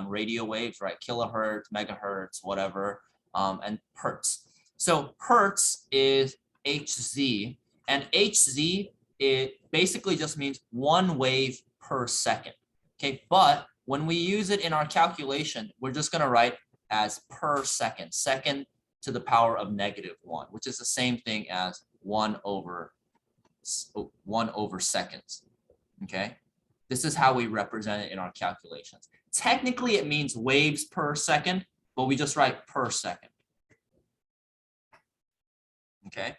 radio waves, right? Kilohertz, megahertz, whatever, and hertz. So hertz is Hz, and Hz, it basically just means 1 wave per second. Okay, but when we use it in our calculation, we're just going to write as per second, second to the power of -1, which is the same thing as 1 over seconds. Okay, this is how we represent it in our calculations. Technically, it means waves per second, but we just write per second. Okay,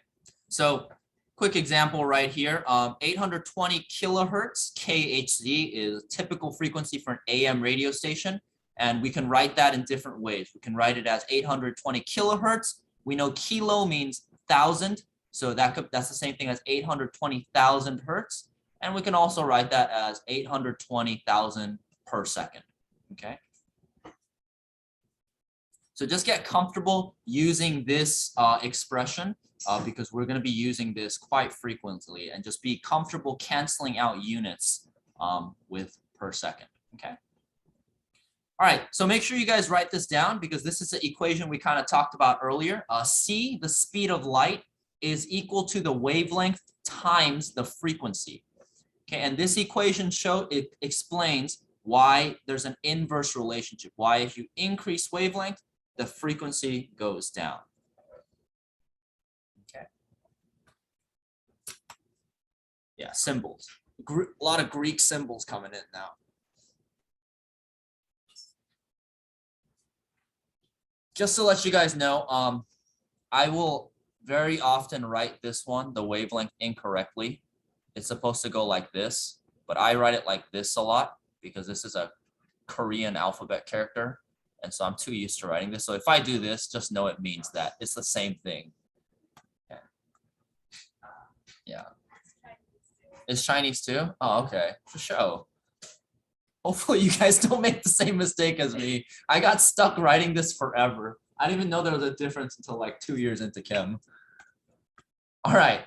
so quick example right here, 820 kilohertz, KHZ, is a typical frequency for an AM radio station. And we can write that in different ways. We can write it as 820 kilohertz. We know kilo means 1,000. So that's the same thing as 820,000 hertz. And we can also write that as 820,000 per second. Okay. So just get comfortable using this expression because we're going to be using this quite frequently, and just be comfortable canceling out units with per second. Okay. All right, so make sure you guys write this down because this is the equation we kind of talked about earlier. C, the speed of light, is equal to the wavelength times the frequency. Okay, and this equation explains why there's an inverse relationship. Why if you increase wavelength, the frequency goes down. Okay. Yeah, symbols. A lot of Greek symbols coming in now. Just to let you guys know, I will very often write this one, the wavelength, incorrectly. It's supposed to go like this, but I write it like this a lot because this is a Korean alphabet character. And so I'm too used to writing this. So if I do this, just know it means that. It's the same thing. Okay. Yeah. It's Chinese too? Oh, okay. For sure. Hopefully you guys don't make the same mistake as me. I got stuck writing this forever. I didn't even know there was a difference until like 2 years into Chem. All right.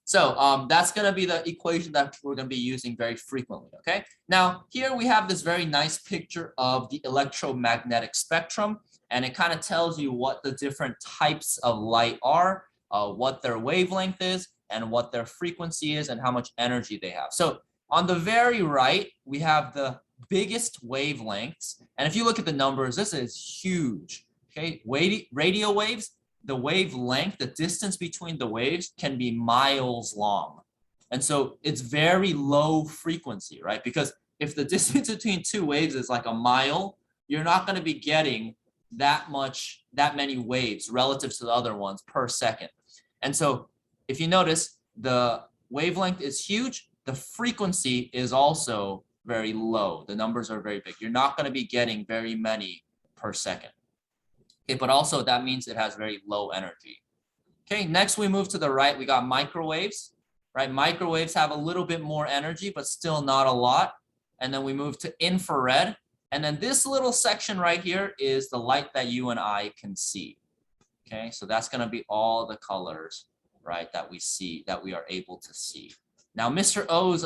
So that's going to be the equation that we're going to be using very frequently. Okay. Now here we have this very nice picture of the electromagnetic spectrum, and it kind of tells you what the different types of light are, what their wavelength is, and what their frequency is, and how much energy they have. So on the very right, we have the biggest wavelengths. And if you look at the numbers, this is huge. Okay, radio waves, the wavelength, the distance between the waves can be miles long. And so it's very low frequency, right? Because if the distance between two waves is like a mile, you're not going to be getting that many waves relative to the other ones per second. And so if you notice, the wavelength is huge. The frequency is also very low. The numbers are very big. You're not going to be getting very many per second. Okay, but also that means it has very low energy. Okay, next we move to the right. We got microwaves, right? Microwaves have a little bit more energy, but still not a lot. And then we move to infrared. And then this little section right here is the light that you and I can see. Okay, so that's going to be all the colors, right, that we see, that we are able to see. Now, Mr. O's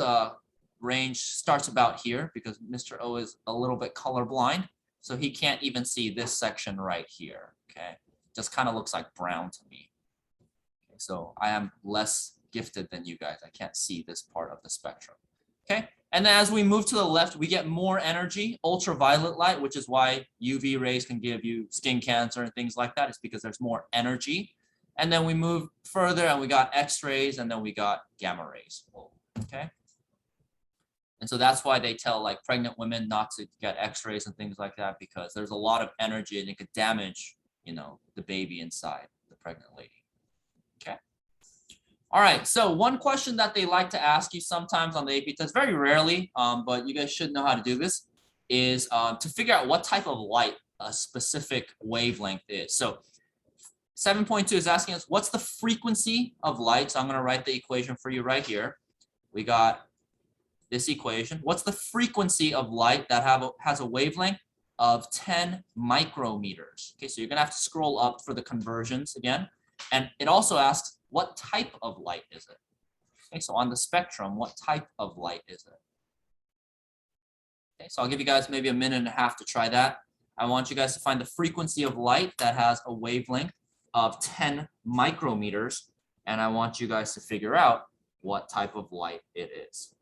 range starts about here because Mr. O is a little bit colorblind, so he can't even see this section right here, okay? Just kind of looks like brown to me. Okay, so I am less gifted than you guys. I can't see this part of the spectrum, okay? And then as we move to the left, we get more energy, ultraviolet light, which is why UV rays can give you skin cancer and things like that. It's because there's more energy. And then we move further and we got X-rays, and then we got gamma rays, okay? And so that's why they tell like pregnant women not to get X-rays and things like that, because there's a lot of energy and it could damage, you know, the baby inside the pregnant lady, okay? All right, so one question that they like to ask you sometimes on the AP test, very rarely, but you guys should know how to do this, is to figure out what type of light a specific wavelength is. So 7.2 is asking us, what's the frequency of light? So I'm going to write the equation for you right here. We got this equation. What's the frequency of light that has a wavelength of 10 micrometers? Okay, so you're going to have to scroll up for the conversions again. And it also asks, what type of light is it? Okay, so on the spectrum, what type of light is it? Okay, so I'll give you guys maybe a minute and a half to try that. I want you guys to find the frequency of light that has a wavelength of 10 micrometers, and I want you guys to figure out what type of light it is.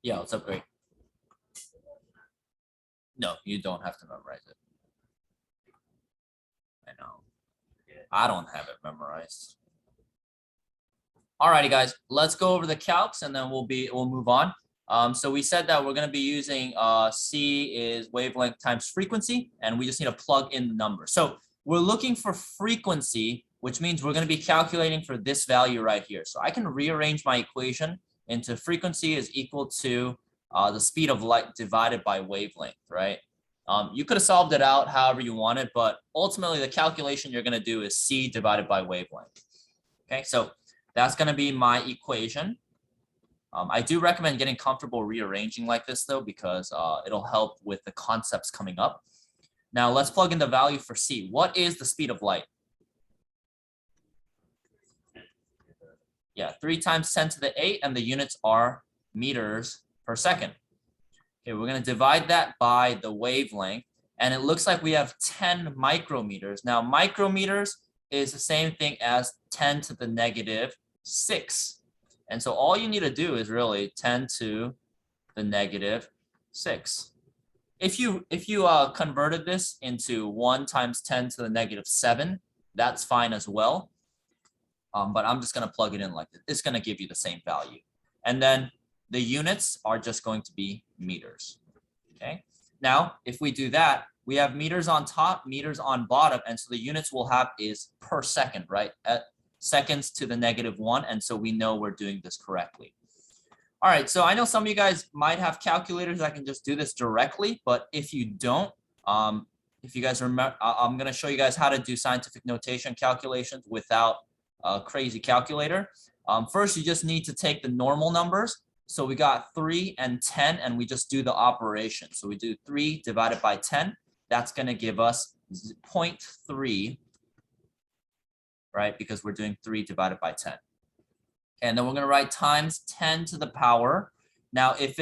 Yeah, what's up, Great? No, you don't have to memorize it. I know. I don't have it memorized. Alrighty, guys, let's go over the calcs and then we'll move on. So we said that we're going to be using C is wavelength times frequency, and we just need to plug in the number. So we're looking for frequency, which means we're going to be calculating for this value right here. So I can rearrange my equation into frequency is equal to the speed of light divided by wavelength, right? You could have solved it out however you wanted, but ultimately the calculation you're going to do is C divided by wavelength. Okay, so that's going to be my equation. I do recommend getting comfortable rearranging like this though, because it'll help with the concepts coming up. Now let's plug in the value for C. What is the speed of light? Yeah, 3 times 10 to the 8, and the units are meters per second. Okay, we're going to divide that by the wavelength, and it looks like we have 10 micrometers. Now, micrometers is the same thing as 10 to the negative 6. And so all you need to do is really 10 to the negative 6. If you converted this into 1 times 10 to the negative 7, that's fine as well. But I'm just going to plug it in like this. It's going to give you the same value. And then the units are just going to be meters. Okay. Now, if we do that, we have meters on top, meters on bottom. And so the units we'll have is per second, right? At seconds to the negative 1. And so we know we're doing this correctly. All right. So I know some of you guys might have calculators that can just do this directly. But if you don't, if you guys remember, I'm going to show you guys how to do scientific notation calculations without a crazy calculator. First, you just need to take the normal numbers. So we got 3 and 10, and we just do the operation. So we do 3 divided by 10. That's going to give us 0.3, right? Because we're doing 3 divided by 10. And then we're going to write times 10 to the power. Now, if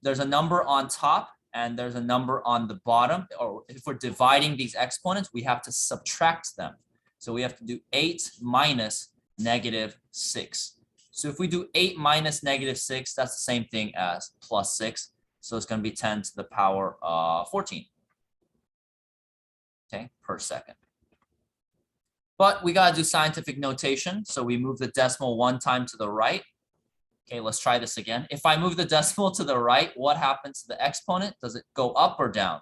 there's a number on top and there's a number on the bottom, or if we're dividing these exponents, we have to subtract them. So we have to do 8 minus negative 6. So if we do 8 minus negative 6, that's the same thing as plus 6. So it's going to be 10 to the power 14. Okay, per second. But we got to do scientific notation. So we move the decimal 1 time to the right. Okay, let's try this again. If I move the decimal to the right, what happens to the exponent? Does it go up or down?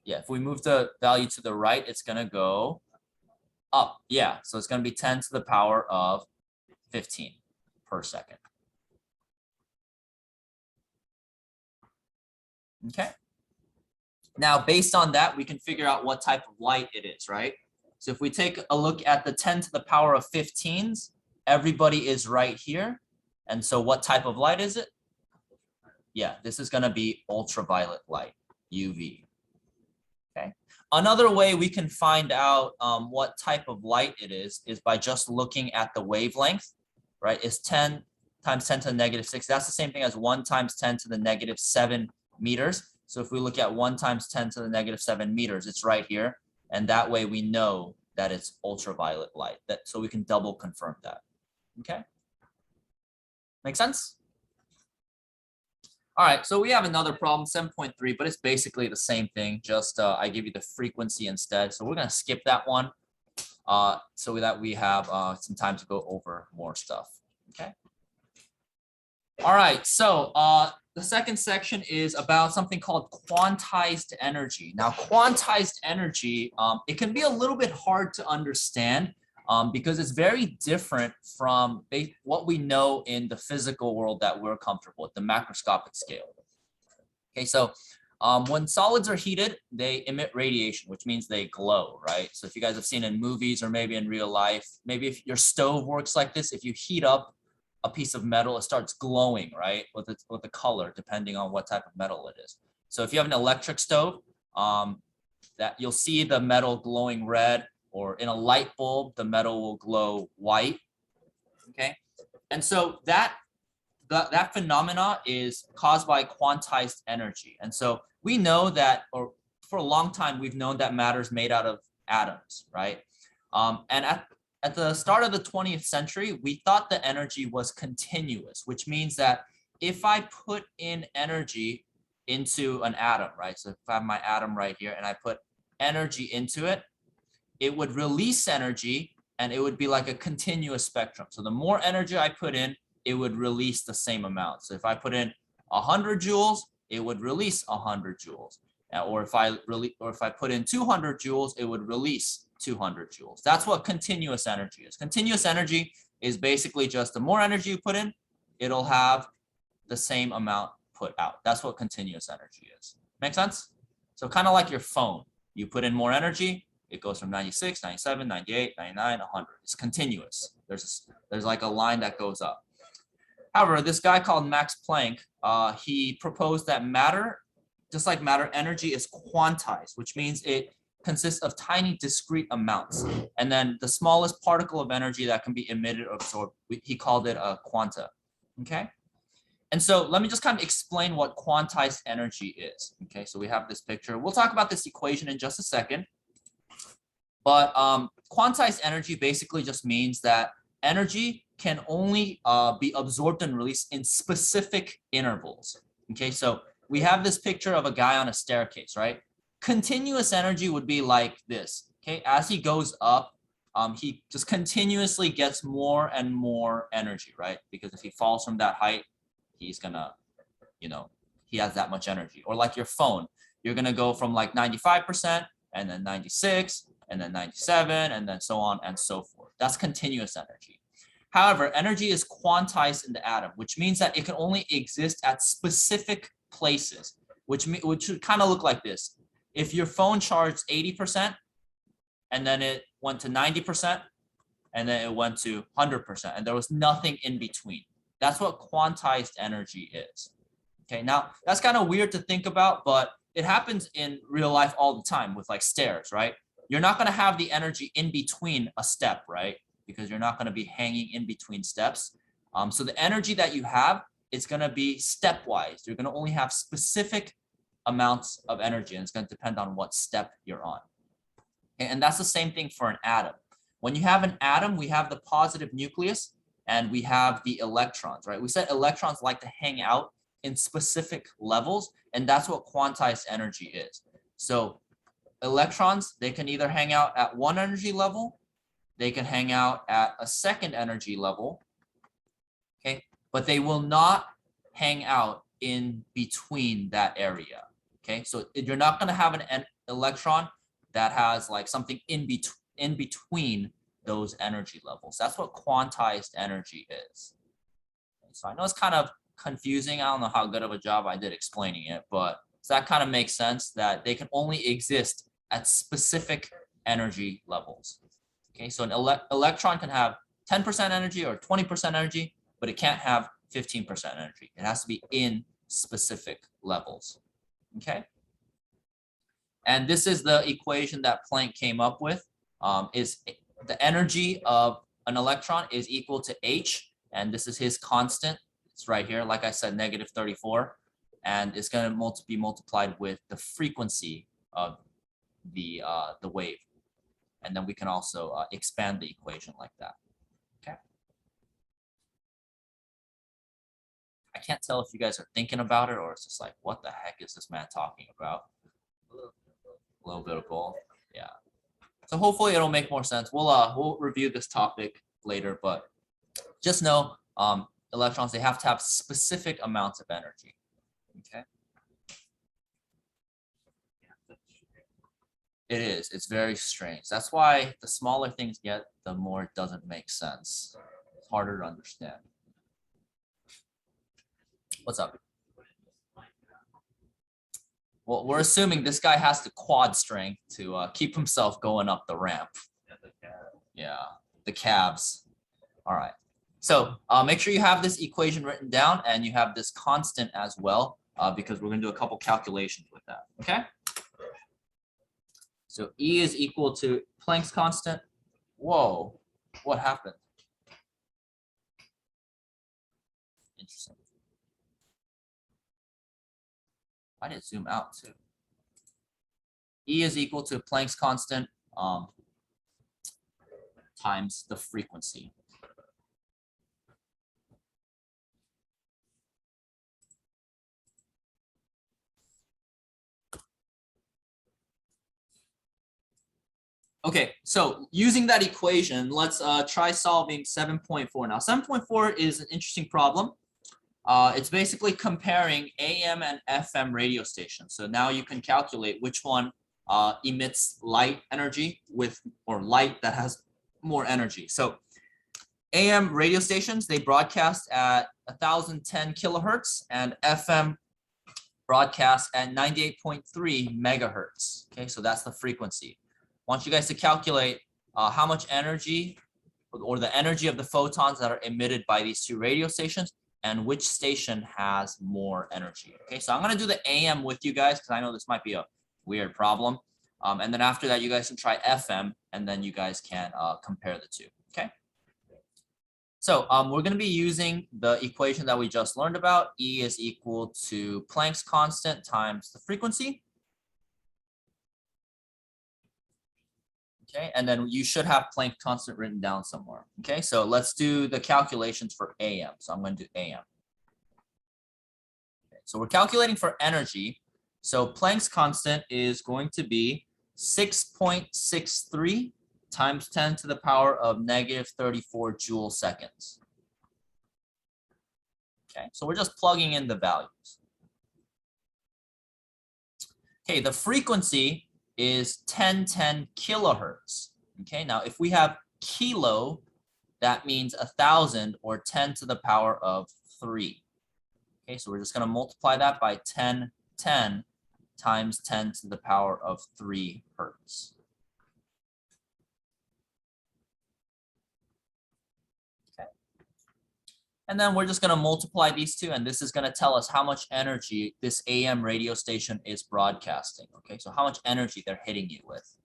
Yeah, if we move the value to the right, it's going to go up. Yeah, so it's going to be 10 to the power of 15 per second. Okay. Now, based on that, we can figure out what type of light it is, right? So if we take a look at the 10 to the power of 15s, everybody is right here. And so what type of light is it? Yeah, this is going to be ultraviolet light, UV. Okay. Another way we can find out what type of light it is by just looking at the wavelength, right? It's 10 times 10 to the negative 6. That's the same thing as 1 times 10 to the negative 7 meters. So if we look at 1 times 10 to the negative 7 meters, it's right here. And that way we know that it's ultraviolet light. So we can double confirm that. Okay. Make sense? All right, so we have another problem, 7.3, but it's basically the same thing. Just I give you the frequency instead. So we're going to skip that one so that we have some time to go over more stuff. Okay. All right, so the second section is about something called quantized energy. Now, quantized energy, it can be a little bit hard to understand because it's very different from what we know in the physical world that we're comfortable with, the macroscopic scale. Okay, so when solids are heated, they emit radiation, which means they glow, right? So if you guys have seen in movies or maybe in real life, maybe if your stove works like this, if you heat up a piece of metal, it starts glowing, right? With a color, depending on what type of metal it is. So if you have an electric stove, that you'll see the metal glowing red, or in a light bulb, the metal will glow white. Okay, and so that phenomena is caused by quantized energy. And so we know that, or for a long time, we've known that matter is made out of atoms, right? And at the start of the 20th century, we thought the energy was continuous, which means that if I put in energy into an atom, right? So if I have my atom right here and I put energy into it, it would release energy and it would be like a continuous spectrum. So the more energy I put in, it would release the same amount. So if I put in 100 joules, it would release 100 joules. Or if I put in 200 joules, it would release 200 joules. That's what continuous energy is. Continuous energy is basically just the more energy you put in, it'll have the same amount put out. That's what continuous energy is. Make sense? So kind of like your phone. You put in more energy, it goes from 96, 97, 98, 99, 100. It's continuous. There's like a line that goes up. However, this guy called Max Planck, he proposed that matter, just like matter, energy is quantized, which means it consists of tiny discrete amounts. And then the smallest particle of energy that can be emitted or absorbed, he called it a quanta. Okay. And so let me just kind of explain what quantized energy is. Okay, so we have this picture. We'll talk about this equation in just a second. But quantized energy basically just means that energy can only be absorbed and released in specific intervals. Okay, so we have this picture of a guy on a staircase, right? Continuous energy would be like this. Okay, as he goes up, he just continuously gets more and more energy, right? Because if he falls from that height, he's gonna, he has that much energy. Or like your phone, you're gonna go from like 95% and then 96 and then 97 and then so on and so forth. That's continuous energy. However, energy is quantized in the atom, which means that it can only exist at specific places, which would kind of look like this. If your phone charged 80% and then it went to 90% and then it went to 100% and there was nothing in between. That's what quantized energy is. Okay, now that's kind of weird to think about, but it happens in real life all the time with like stairs, right? You're not going to have the energy in between a step, right? Because you're not going to be hanging in between steps. So the energy that you have is going to be stepwise. You're going to only have specific amounts of energy, and it's going to depend on what step you're on. Okay, and that's the same thing for an atom. When you have an atom, we have the positive nucleus and we have the electrons, right? We said electrons like to hang out in specific levels, and that's what quantized energy is. So electrons, they can either hang out at one energy level they can hang out at a second energy level, okay? But they will not hang out in between that area, okay? So you're not gonna have an electron that has like something in between those energy levels. That's what quantized energy is. So I know it's kind of confusing. I don't know how good of a job I did explaining it, but so that kind of makes sense that they can only exist at specific energy levels. Okay, so an electron can have 10% energy or 20% energy, but it can't have 15% energy. It has to be in specific levels. Okay. And this is the equation that Planck came up with. Is the energy of an electron is equal to H, and this is his constant. It's right here, like I said, -34, and it's going to be multiplied with the frequency of the wave, and then we can also expand the equation like that. Okay. I can't tell if you guys are thinking about it or it's just like, what the heck is this man talking about? A little bit of both. Yeah. So hopefully it'll make more sense. We'll review this topic later, but just know electrons, they have to have specific amounts of energy. Okay. It is. It's very strange. That's why the smaller things get, the more it doesn't make sense. It's harder to understand. What's up? Well, we're assuming this guy has the quad strength to keep himself going up the ramp. Yeah, the calves. All right. So make sure you have this equation written down and you have this constant as well, because we're going to do a couple calculations with that. Okay. So E is equal to Planck's constant. Whoa, what happened? Interesting. I didn't zoom out too. E is equal to Planck's constant times the frequency. Okay, so using that equation, let's try solving 7.4. Now, 7.4 is an interesting problem. It's basically comparing AM and FM radio stations. So now you can calculate which one emits light energy or light that has more energy. So AM radio stations, they broadcast at 1010 kilohertz, and FM broadcast at 98.3 megahertz. Okay, so that's the frequency. I want you guys to calculate how much energy or the energy of the photons that are emitted by these two radio stations and which station has more energy. Okay, so I'm going to do the AM with you guys because I know this might be a weird problem. And then after that, you guys can try FM and then you guys can compare the two. Okay. So we're going to be using the equation that we just learned about. E is equal to Planck's constant times the frequency. Okay, and then you should have Planck constant written down somewhere. Okay, so let's do the calculations for AM. So I'm going to do AM. Okay, so we're calculating for energy. So Planck's constant is going to be 6.63 times 10 to the power of -34 joule seconds. Okay, so we're just plugging in the values. Okay, the frequency is 1010 kilohertz. Okay, now if we have kilo, that means 1,000 or 10 to the power of 3. Okay, so we're just going to multiply that by 1010 times 10 to the power of 3 hertz. Okay, and then we're just going to multiply these two, and this is going to tell us how much energy this AM radio station is broadcasting. Okay, so how much energy they're hitting you with.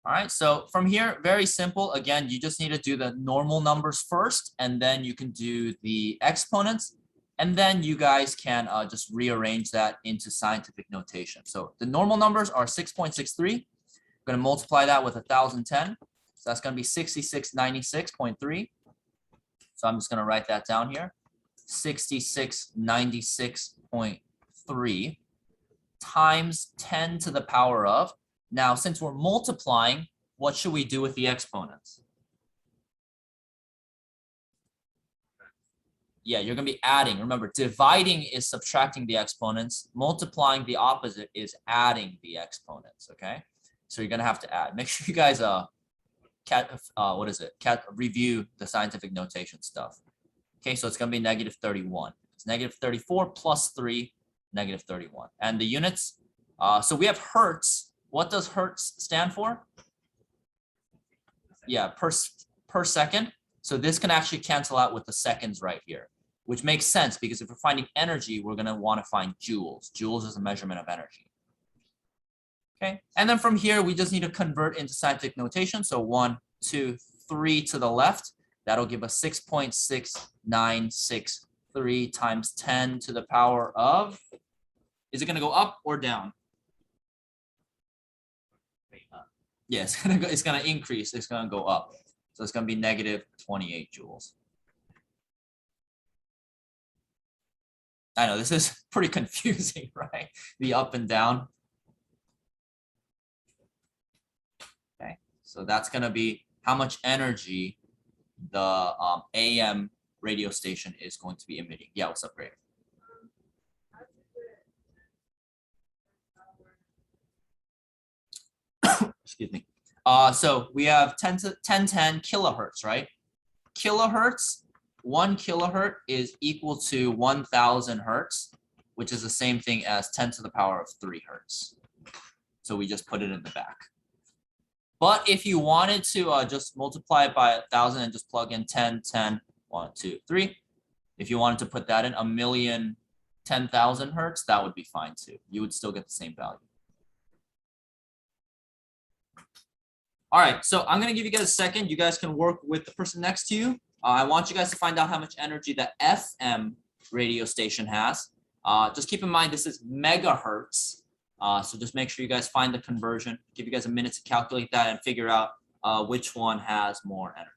All right, so from here, very simple. Again, you just need to do the normal numbers first, and then you can do the exponents, and then you guys can just rearrange that into scientific notation. So the normal numbers are 6.63. I'm going to multiply that with 1,010. So that's going to be 6696.3. So I'm just going to write that down here. 6696.3 times 10 to the power of. Now, since we're multiplying, what should we do with the exponents? Yeah, you're gonna be adding. Remember, dividing is subtracting the exponents. Multiplying, the opposite, is adding the exponents, okay? So you're gonna have to add. Make sure you guys review the scientific notation stuff. Okay, so it's gonna be negative 31. It's negative 34 plus 3, negative 31. And the units, so we have hertz. What does hertz stand for? Yeah, per second. So this can actually cancel out with the seconds right here, which makes sense because if we're finding energy, we're gonna want to find joules. Joules is a measurement of energy. Okay, and then from here, we just need to convert into scientific notation. So 1, 2, 3 to the left. That'll give us 6.6963 times 10 to the power of, is it gonna go up or down? Yeah, it's gonna increase, it's gonna go up. So it's gonna be negative 28 joules. I know this is pretty confusing, right? The up and down. Okay, so that's gonna be how much energy the AM radio station is going to be emitting. Yeah, what's up, Ray? Excuse me. So we have 10 kilohertz, right? Kilohertz, 1 kilohertz is equal to 1,000 hertz, which is the same thing as 10 to the power of 3 hertz. So we just put it in the back. But if you wanted to just multiply it by 1,000 and just plug in 10, 10, 1, 2, 3. If you wanted to put that in 1,000,000, 10,000 hertz, that would be fine too. You would still get the same value. All right, so I'm gonna give you guys a second. You guys can work with the person next to you. I want you guys to find out how much energy the FM radio station has. Just keep in mind this is megahertz. So just make sure you guys find the conversion. Give you guys a minute to calculate that and figure out which one has more energy.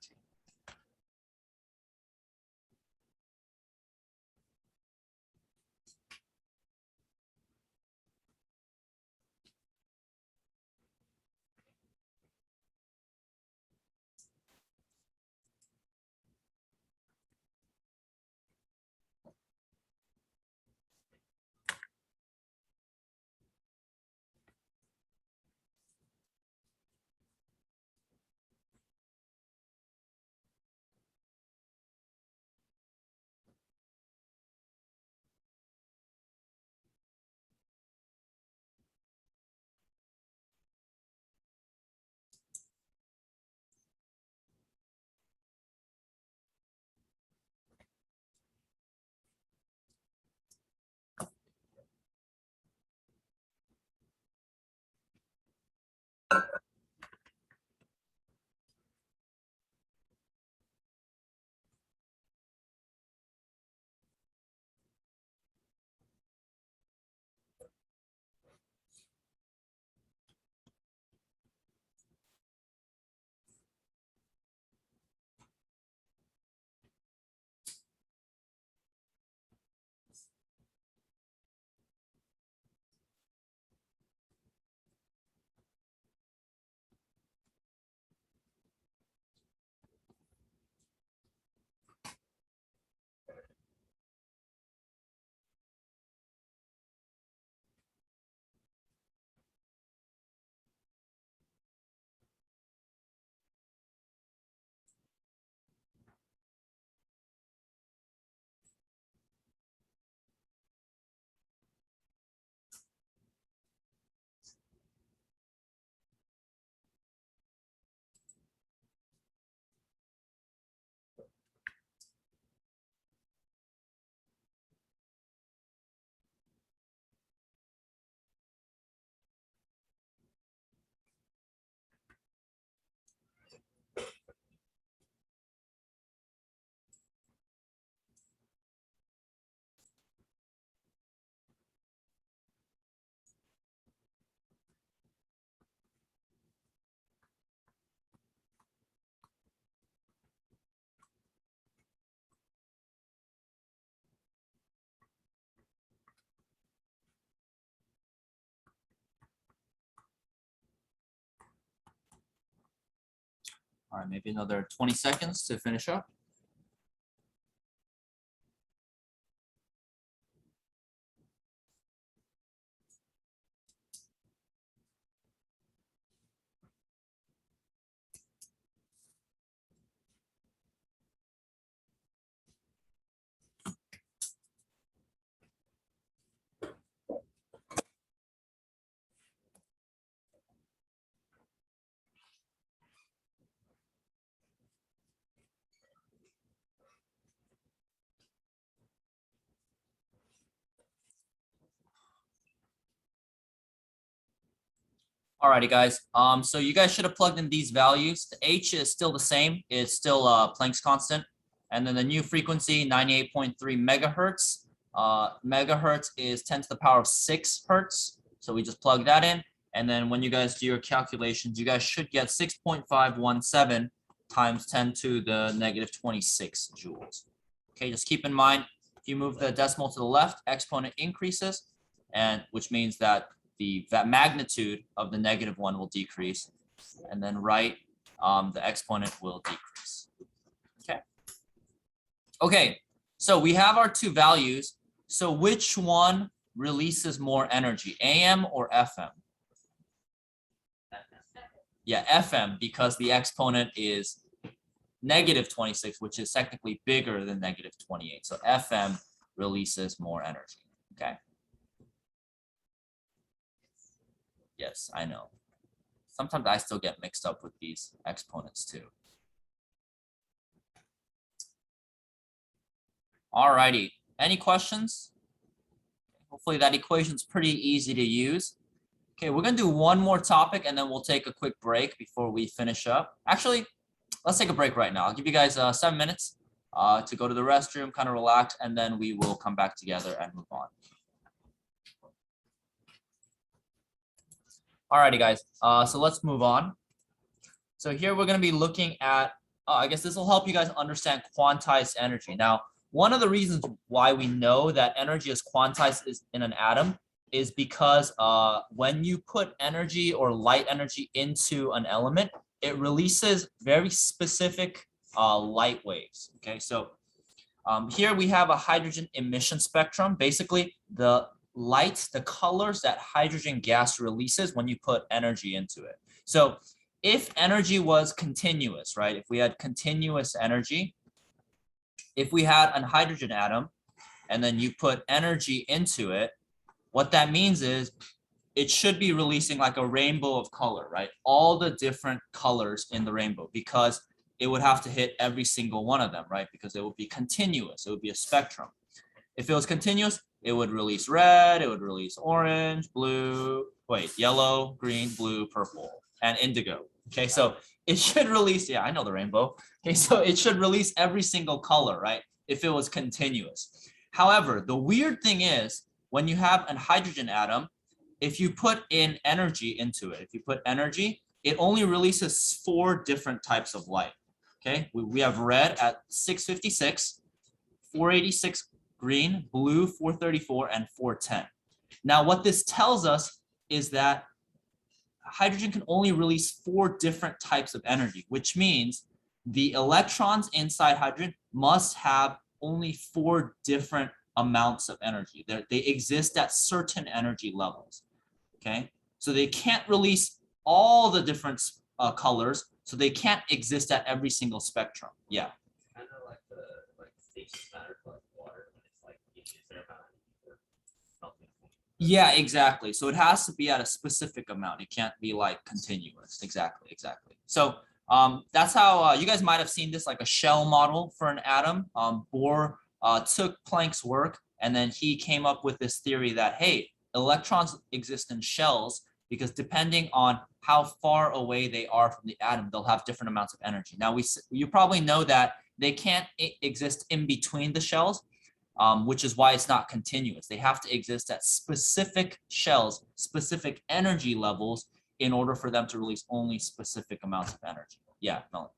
All right, maybe another 20 seconds to finish up. Alrighty, guys. So you guys should have plugged in these values. The H is still the same. It's still Planck's constant. And then the new frequency, 98.3 megahertz. Megahertz is 10 to the power of 6 hertz. So we just plug that in. And then when you guys do your calculations, you guys should get 6.517 times 10 to the negative 26 joules. Okay, just keep in mind, if you move the decimal to the left, exponent increases, and which means that that magnitude of the negative one will decrease, and then right, the exponent will decrease. Okay. Okay, so we have our two values. So which one releases more energy, AM or FM? Yeah, FM, because the exponent is negative 26, which is technically bigger than negative 28. So FM releases more energy. Okay. Yes, I know. Sometimes I still get mixed up with these exponents too. Alrighty, any questions? Hopefully that equation's pretty easy to use. Okay, we're gonna do one more topic and then we'll take a quick break before we finish up. Actually, let's take a break right now. I'll give you guys 7 minutes to go to the restroom, kind of relax, and then we will come back together and move on. Alrighty, guys, so let's move on. So here we're going to be looking at, I guess this will help you guys understand quantized energy. Now, one of the reasons why we know that energy is quantized in an atom is because when you put energy or light energy into an element, it releases very specific light waves. Okay, so here we have a hydrogen emission spectrum. Basically, the light, the colors that hydrogen gas releases when you put energy into it. So if energy was continuous, right? If we had continuous energy, if we had a hydrogen atom and then you put energy into it, what that means is it should be releasing like a rainbow of color, right? All the different colors in the rainbow, because it would have to hit every single one of them, right? Because it would be continuous. It would be a spectrum. If it was continuous, it would release red, it would release orange, blue, yellow, green, blue, purple, and indigo. Okay, so it should release, yeah, I know the rainbow. Okay, so it should release every single color, right? If it was continuous. However, the weird thing is when you have a hydrogen atom, if you put in energy into it, if you put energy, it only releases 4 different types of light. Okay, we have red at 656, 486 green, blue 434, and 410. Now, what this tells us is that hydrogen can only release 4 different types of energy, which means the electrons inside hydrogen must have only 4 different amounts of energy. They exist at certain energy levels. Okay, so they can't release all the different colors, so they can't exist at every single spectrum. Yeah. Kind of like the stations matter for like water when it's like a fair amount of melting. Yeah, exactly. So it has to be at a specific amount. It can't be like continuous. Exactly. So that's how you guys might have seen this, like a shell model for an atom. Bohr took Planck's work and then he came up with this theory that, hey, electrons exist in shells because depending on how far away they are from the atom, they'll have different amounts of energy. Now, you probably know that they can't exist in between the shells, which is why it's not continuous. They have to exist at specific shells, specific energy levels in order for them to release only specific amounts of energy. Yeah, Melanie.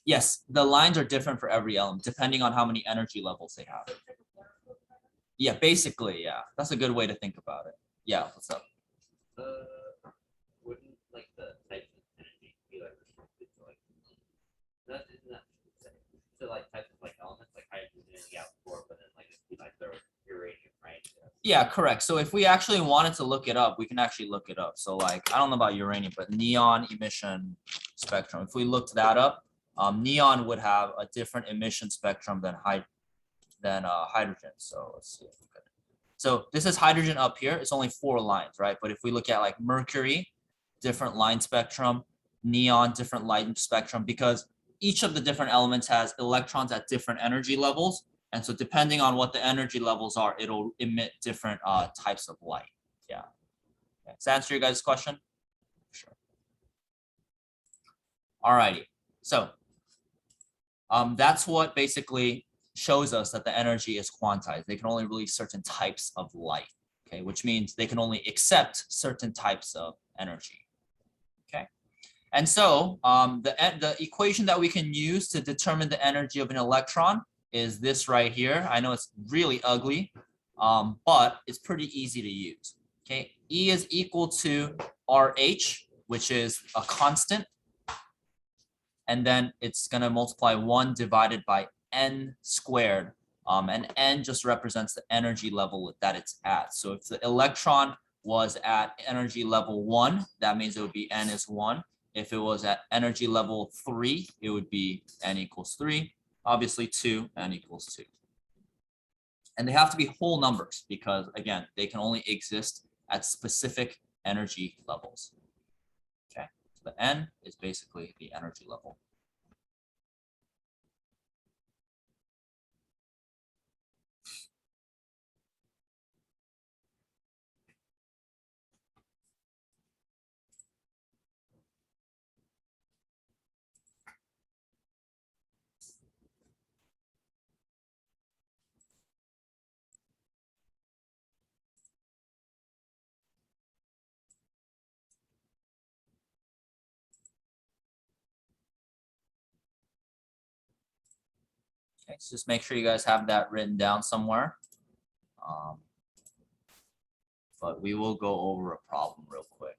Yes, the lines are different for every element, depending on how many energy levels they have. Yeah, basically, yeah. That's a good way to think about it. Yeah, what's up? Wouldn't like the types of energy be like restricted to like that isn't that so like types of like elements like hydrogen and gas four, but then like it'd be like the uranium, right? Yeah, correct. So if we actually wanted to look it up, we can actually look it up. So like, I don't know about uranium, but neon emission spectrum. If we looked that up, neon would have a different emission spectrum than hydrogen. So let's see. So this is hydrogen up here. It's only 4 lines, right? But if we look at like mercury, different line spectrum, neon, different light spectrum, because each of the different elements has electrons at different energy levels. And so depending on what the energy levels are, it'll emit different types of light. Yeah. Okay. Does that answer your guys' question? Sure. All righty. So that's what basically shows us that the energy is quantized. They can only release certain types of light, okay, which means they can only accept certain types of energy, okay? And so the equation that we can use to determine the energy of an electron is this right here. I know it's really ugly, but it's pretty easy to use, okay? E is equal to RH, which is a constant, and then it's going to multiply 1 divided by n squared. And n just represents the energy level that it's at. So if the electron was at energy level 1, that means it would be n is 1. If it was at energy level 3, it would be n equals 3. Obviously 2, n equals 2. And they have to be whole numbers because, again, they can only exist at specific energy levels. Okay, so the n is basically the energy level. Okay, so just make sure you guys have that written down somewhere. But we will go over a problem real quick.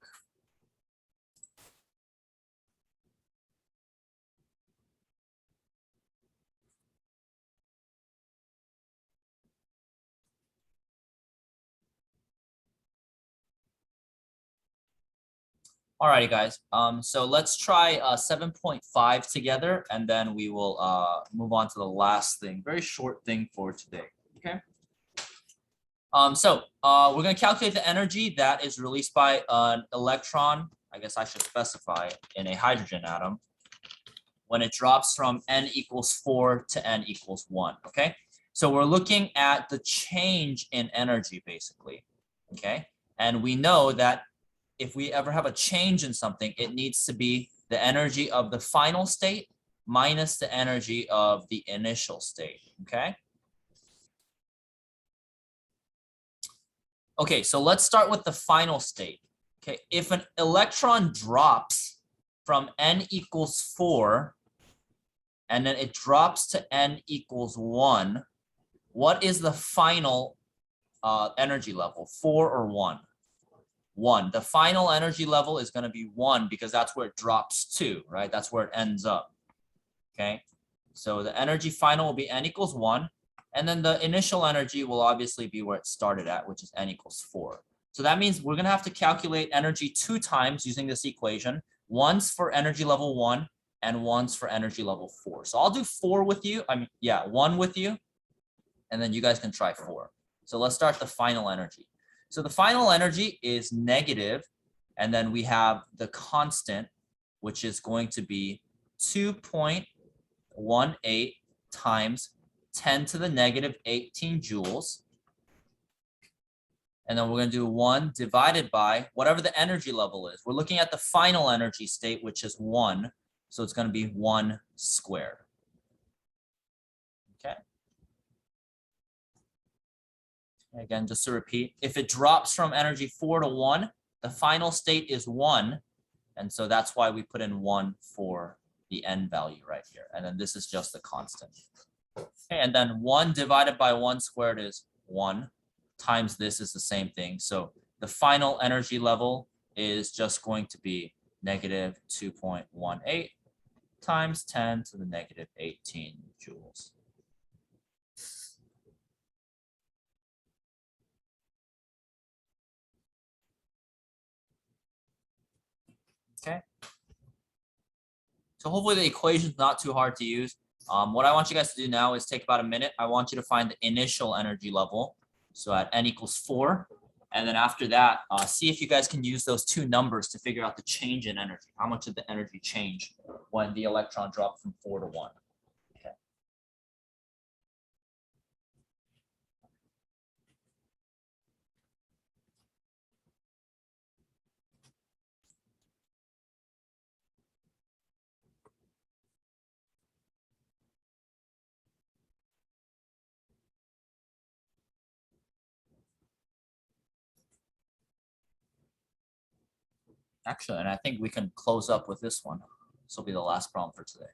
Alrighty, guys. So let's try 7.5 together, and then we will move on to the last thing. Very short thing for today. Okay. We're going to calculate the energy that is released by an electron. I guess I should specify in a hydrogen atom when it drops from n equals 4 to n equals 1. Okay. So we're looking at the change in energy, basically. Okay. And we know that if we ever have a change in something, it needs to be the energy of the final state minus the energy of the initial state, okay? Okay, so let's start with the final state. Okay, if an electron drops from n equals 4 and then it drops to n equals 1, what is the final energy level, 4 or 1? 1. The final energy level is going to be 1 because that's where it drops to, right? That's where it ends up. Okay. So the energy final will be n equals 1. And then the initial energy will obviously be where it started at, which is n equals 4. So that means we're going to have to calculate energy 2 times using this equation. Once for energy level 1 and once for energy level 4. So I'll do 4 with you. 1 with you. And then you guys can try 4. So let's start the final energy. So the final energy is negative, and then we have the constant, which is going to be 2.18 times 10 to the negative 18 joules. And then we're going to do 1 divided by whatever the energy level is. We're looking at the final energy state, which is 1. So it's going to be 1 squared. Okay. Again, just to repeat, if it drops from energy 4 to 1, the final state is 1. And so that's why we put in 1 for the n value right here. And then this is just the constant. Okay, and then 1 divided by 1 squared is 2.1 times this is the same thing. So the final energy level is just going to be negative 2.18 times 10 to the negative 18 joules. Okay. So hopefully the equation is not too hard to use. What I want you guys to do now is take about a minute. I want you to find the initial energy level. So at n equals 4. And then after that, see if you guys can use those two numbers to figure out the change in energy. How much did the energy change when the electron dropped from 4 to 1? Okay. Actually, and I think we can close up with this one. This will be the last problem for today.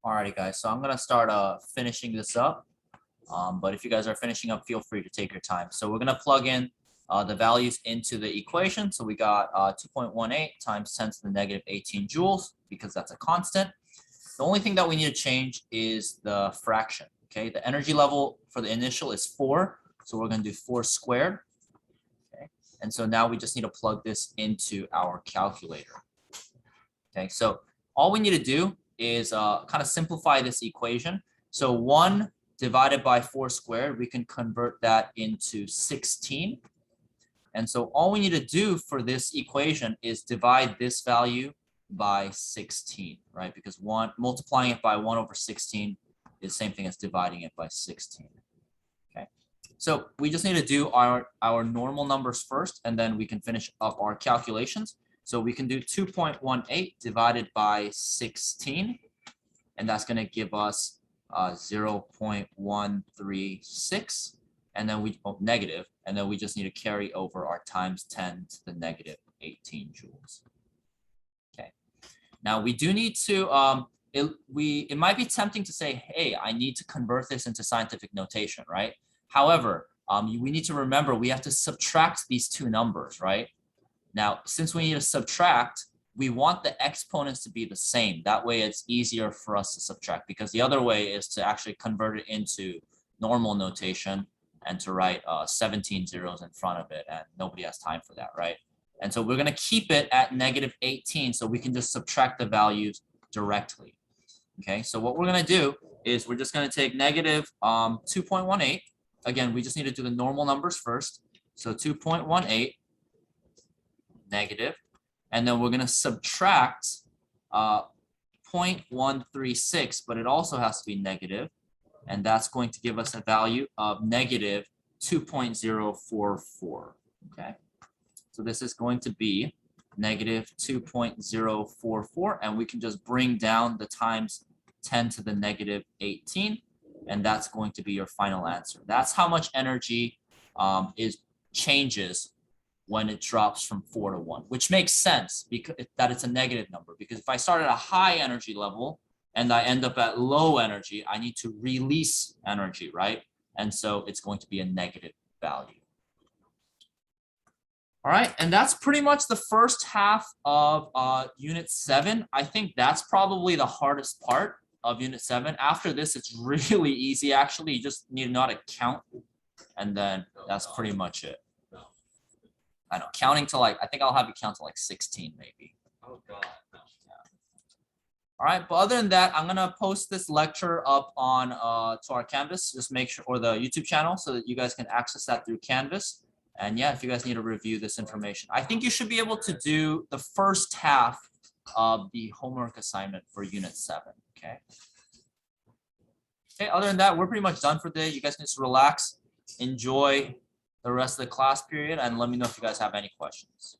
Alrighty, guys. So I'm gonna start finishing this up. But if you guys are finishing up, feel free to take your time. So we're gonna plug in the values into the equation. So we got 2.18 times 10 to the negative 18 joules because that's a constant. The only thing that we need to change is the fraction. Okay, the energy level for the initial is 4, so we're gonna do 4 squared. Okay, and so now we just need to plug this into our calculator. Okay, so all we need to do is kind of simplify this equation. So 1 divided by 4 squared, we can convert that into 16. And so all we need to do for this equation is divide this value by 16, right? Because multiplying it by 1 over 16 is the same thing as dividing it by 16. Okay, so we just need to do our normal numbers first, and then we can finish up our calculations. So we can do 2.18 divided by 16, and that's going to give us 0.136, and then negative, and then we just need to carry over our times 10 to the negative 18 joules. Okay. Now we do need to it might be tempting to say, hey, I need to convert this into scientific notation, right? However, we need to remember we have to subtract these two numbers, right? Now, since we need to subtract, we want the exponents to be the same. That way it's easier for us to subtract, because the other way is to actually convert it into normal notation and to write 17 zeros in front of it, and nobody has time for that, right? And so we're going to keep it at negative 18 so we can just subtract the values directly. Okay, so what we're going to do is we're just going to take negative 2.18. Again, we just need to do the normal numbers first. So 2.18 negative, and then we're going to subtract 0.136, but it also has to be negative, and that's going to give us a value of negative 2.044. Okay, so this is going to be negative 2.044, and we can just bring down the times 10 to the negative 18, and that's going to be your final answer. That's how much energy changes when it drops from 4 to 1, which makes sense because that it's a negative number. Because if I start at a high energy level and I end up at low energy, I need to release energy, right? And so it's going to be a negative value. All right, and that's pretty much the first half of Unit 7. I think that's probably the hardest part of Unit 7. After this, it's really easy, actually. You just need to know how to count, and then that's pretty much it. I know, counting to like, I think I'll have you count to like 16 maybe. Oh God. No. All right, but other than that, I'm gonna post this lecture up on to our Canvas, just make sure, or the YouTube channel, so that you guys can access that through Canvas. And yeah, if you guys need to review this information, I think you should be able to do the first half of the homework assignment for Unit 7. Okay. Okay. Other than that, we're pretty much done for today. You guys can just relax, enjoy the rest of the class period, and let me know if you guys have any questions.